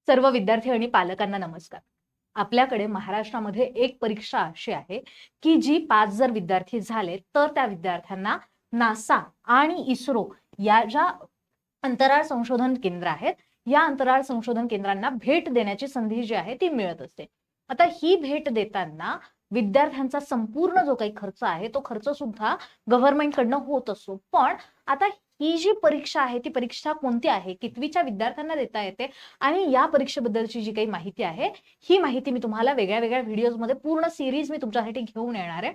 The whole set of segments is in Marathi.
सर्व विद्यार्थी आणि पालकांना नमस्कार. आपल्याकडे महाराष्ट्रामध्ये एक परीक्षा अशी आहे की जी पास जर विद्यार्थी झाले तर त्या विद्यार्थ्यांना नासा आणि इस्रो या ज्या अंतराळ संशोधन केंद्र आहेत या अंतराळ संशोधन केंद्रांना भेट देण्याची संधी जी आहे ती मिळत असते. आता ही भेट देताना विद्यार्थ्यांचा संपूर्ण जो काही खर्च आहे तो खर्च सुद्धा गव्हर्नमेंट कडनं होत असतो. पण आता ही जी परीक्षा आहे ती परीक्षा कोणती आहे, कितवीच्या विद्यार्थ्यांना देता येते आणि या परीक्षेबद्दलची जी काही माहिती आहे ही माहिती मी तुम्हाला वेगळ्या वेगळ्या व्हिडिओजमध्ये पूर्ण सिरीज मी तुमच्यासाठी घेऊन येणार आहे.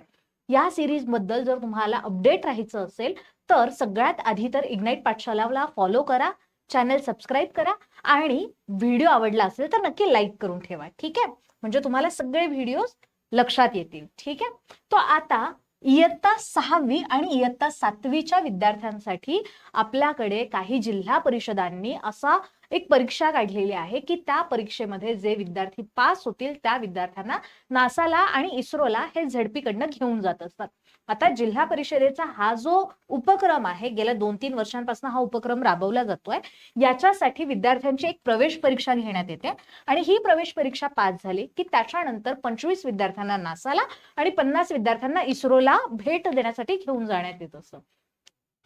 या सिरीज बद्दल जर तुम्हाला अपडेट राहायचं असेल तर सगळ्यात आधी तर इग्नाइट पाठशालाला फॉलो करा, चॅनल सबस्क्राईब करा आणि व्हिडिओ आवडला असेल तर नक्की लाईक करून ठेवा. ठीक आहे, म्हणजे तुम्हाला सगळे व्हिडिओज लक्षात येतील. ठीक आहे, तो आता इयत्ता 6वी आणि इयत्ता 7वीच्या विद्यार्थ्यांसाठी आपल्याकडे काही जिल्हा परिषदांनी असा एक परीक्षा काढलेली आहे की त्या परीक्षेमध्ये जे विद्यार्थी पास होतील त्या विद्यार्थ्यांना नासाला आणि इस्रोला हे झेडपी कडनं घेऊन जात असतात. आता जिल्हा परिषदेचा हा जो उपक्रम आहे गेल्या 2-3 वर्षांपासून हा उपक्रम राबवला जातोय. याच्यासाठी विद्यार्थ्यांची एक प्रवेश परीक्षा घेण्यात येते आणि ही प्रवेश परीक्षा पास झाली की त्याच्यानंतर 25 विद्यार्थ्यांना नासाला आणि 50 विद्यार्थ्यांना इस्रोला भेट देण्यासाठी घेऊन जाण्यात येत असतं.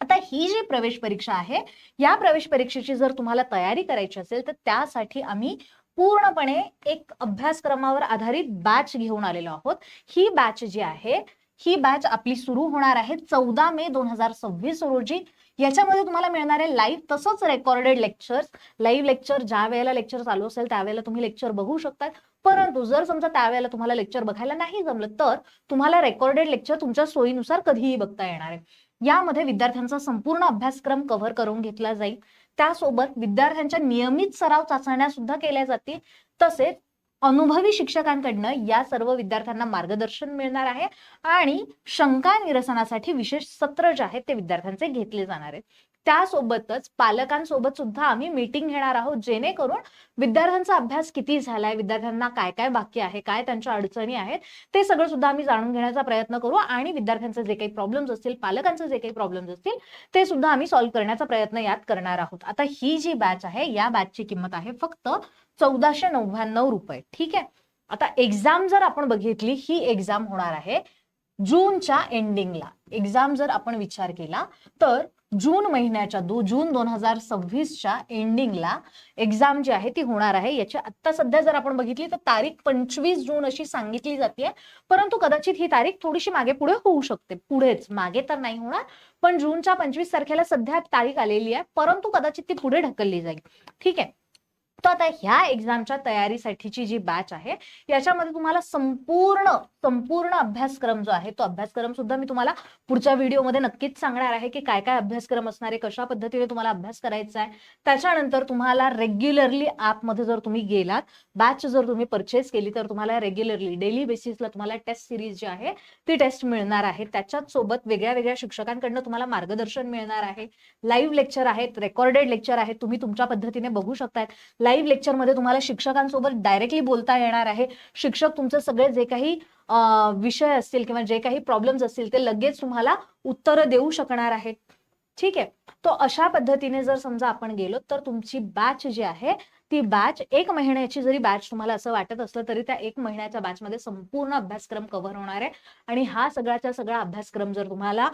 आता ही जी प्रवेश परीक्षा आहे या प्रवेश परीक्षेची जर तुम्हाला तयारी करायची असेल तर त्यासाठी आम्ही पूर्णपणे एक अभ्यासक्रमावर आधारित बॅच घेऊन आलेलो आहोत. ही बॅच जी आहे ही बॅच आपली सुरू होणार आहे 14 मे 2026 रोजी. याच्यामध्ये तुम्हाला मिळणार आहे लाईव्ह तसंच रेकॉर्डेड लेक्चर्स. लाईव्ह लेक्चर ज्या वेळेला लेक्चर चालू असेल त्यावेळेला तुम्ही लेक्चर बघू शकतात. परंतु जर समजा त्यावेळेला तुम्हाला लेक्चर बघायला नाही जमलं तर तुम्हाला रेकॉर्डेड लेक्चर तुमच्या सोयीनुसार कधीही बघता येणार आहे. यामध्ये विद्यार्थ्यांचा संपूर्ण अभ्यासक्रम कव्हर करून घेतला जाईल. त्यासोबत विद्यार्थ्यांच्या नियमित सराव चाचण्या सुद्धा केल्या जातील. तसेच अनुभवी शिक्षकांकडनं या सर्व विद्यार्थ्यांना मार्गदर्शन मिळणार आहे आणि शंका निरसनासाठी विशेष सत्र जे आहेत ते विद्यार्थ्यांचे घेतले जाणार आहेत. त्यासोबतच पालकांसोबत सुद्धा आम्ही मीटिंग घेणार आहोत जेणेकरून विद्यार्थ्यांचा अभ्यास किती झालाय, विद्यार्थ्यांना काय काय बाकी आहे, काय त्यांच्या अडचणी आहेत ते सगळं सुद्धा आम्ही जाणून घेण्याचा प्रयत्न करू आणि विद्यार्थ्यांचे जे काही प्रॉब्लेम्स असतील, पालकांचे जे काही प्रॉब्लेम्स असतील ते सुद्धा आम्ही सॉल्व्ह करण्याचा प्रयत्न यात करणार आहोत. आता ही जी बॅच आहे या बॅचची किंमत आहे फक्त 1499 रुपये. ठीक आहे, आता एक्झाम जर आपण बघितली ही एक्झाम होणार आहे जूनच्या एंडिंगला. एक्झाम जर आपण विचार केला तर जून महिन्याच्या जून 2026च्या एंडिंगला एक्झाम जी आहे ती होणार आहे. याची आता सध्या जर आपण बघितली तर तारीख 25 जून अशी सांगितली जाते, परंतु कदाचित ही तारीख थोडीशी मागे पुढे होऊ शकते. पुढेच, मागे तर नाही होणार, पण जूनच्या 25 तारखेला सध्या तारीख आलेली आहे, परंतु कदाचित ती पुढे ढकलली जाईल. ठीक आहे, तर आता ह्या एक्झामच्या तयारीसाठीची जी बॅच आहे याच्यामध्ये तुम्हाला संपूर्ण अभ्यासक्रम जो आहे तो अभ्यासक्रम सुद्धा मी तुम्हाला पुढच्या व्हिडिओमध्ये नक्कीच सांगणार आहे की काय काय अभ्यासक्रम असणार आहे, कशा पद्धतीने तुम्हाला अभ्यास करायचा आहे. त्याच्यानंतर तुम्हाला रेग्युलरली ॲपमध्ये जर तुम्ही गेलात, बॅच जर तुम्ही परचेस केली तर तुम्हाला रेग्युलरली डेली बेसिसला तुम्हाला टेस्ट सिरीज जी आहे ती टेस्ट मिळणार आहे. त्याच्याच सोबत वेगळ्या वेगळ्या शिक्षकांकडनं तुम्हाला मार्गदर्शन मिळणार आहे. लाईव्ह लेक्चर आहेत, रेकॉर्डेड लेक्चर आहेत, तुम्ही तुमच्या पद्धतीने बघू शकताय. लाईव्ह लेक्चर मध्ये तुम्हाला शिक्षकांसोबत डायरेक्टली बोलता येणार आहे. शिक्षक तुमचे सगळे जे काही विषय असतील किंवा जे काही प्रॉब्लेम्स असतील ते लगेच तुम्हाला उत्तरं देऊ शकणार आहेत. ठीक आहे, तो अशा पद्धतीने जर समजा आपण गेलो तर तुमची बॅच जी आहे ती बॅच 1 महिन्याची जरी बॅच तुम्हाला असं वाटत असलं तरी त्या 1 महिन्याच्या बॅचमध्ये संपूर्ण अभ्यासक्रम कव्हर होणार आहे. आणि हा सगळ्याचा सगळा अभ्यासक्रम जर तुम्हाला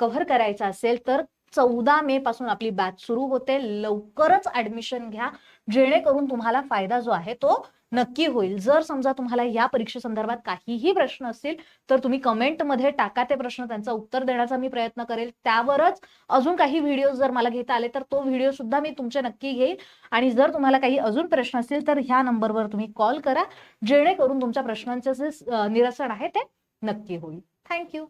कव्हर करायचा असेल तर 14 मे पासून आपली बॅच सुरू होते. लवकरच ऍडमिशन घ्या जेणेकरून तुम्हाला फायदा जो आहे तो नक्की होईल. जर समजा तुम्हाला या परीक्षेसंदर्भात काहीही प्रश्न असतील तर तुम्ही कमेंटमध्ये टाका ते प्रश्न, त्यांचं उत्तर देण्याचा मी प्रयत्न करेल. त्यावरच अजून काही व्हिडिओ जर मला घेता आले तर तो व्हिडिओ सुद्धा मी तुमचे नक्की घेईल. आणि जर तुम्हाला काही अजून प्रश्न असतील तर ह्या नंबरवर तुम्ही कॉल करा जेणेकरून तुमच्या प्रश्नांचे जे निरसन आहे ते नक्की होईल. थँक्यू.